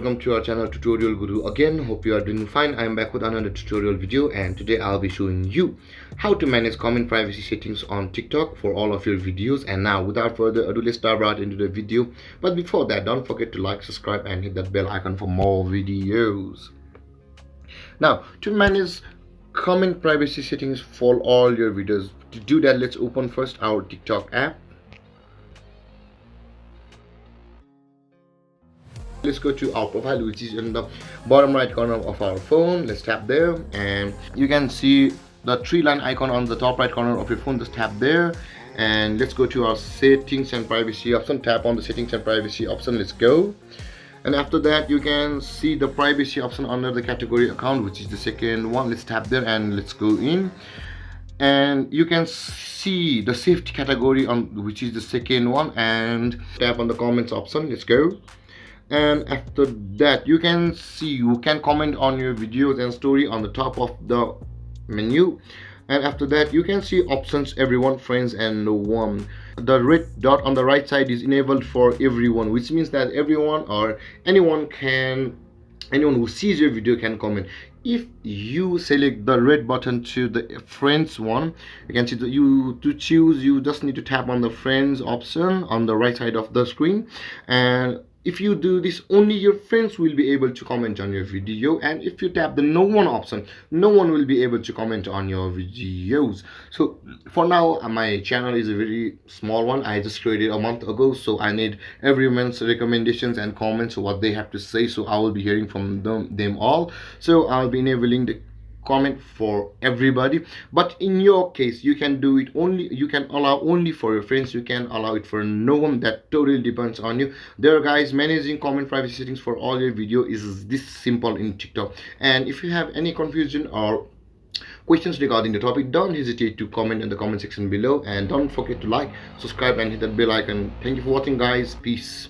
welcome to our channel Tutorial Guru again. Hope you are doing fine. I am back with another tutorial video, and today I'll be showing you how to manage comment privacy settings on TikTok for all of your videos. And now without further ado, let's dive right into the video. But before that, don't forget to like, subscribe and hit that bell icon for more videos. Now, to manage comment privacy settings for all your videos, to do that, let's open first our TikTok app. Let's go to our profile, which is in the bottom right corner of our phone. Let's tap there, and you can see the three-line icon on the top right corner of your phone. Just tap there, and let's go to our settings and privacy option. Tap on the settings and privacy option. Let's go. And after that, you can see the privacy option under the category account, which is the second one. Let's tap there and let's go in, and you can see the safety category on which is the second one, and tap on the comments option. Let's go. And after that, you can see you can comment on your videos and story on the top of the menu. And after that, you can see options, everyone, friends and no one. The red dot on the right side is enabled for everyone, which means that everyone or anyone who sees your video can comment. If you select the red button to the friends one, you can see that to choose, you just need to tap on the friends option on the right side of the screen. And if you do this, only your friends will be able to comment on your video. And if you tap the no one option, no one will be able to comment on your videos. So for now, my channel is a very small one. I just created a month ago, so I need everyone's recommendations and comments, what they have to say. So I will be hearing from them all. So I'll be enabling the comment for everybody. But in your case, you can do it only, you can allow only for your friends, you can allow it for no one. That totally depends on you. There, guys, managing comment privacy settings for all your video is this simple in TikTok. And if you have any confusion or questions regarding the topic, don't hesitate to comment in the comment section below, and don't forget to like, subscribe and hit that bell icon. Thank you for watching, guys. Peace.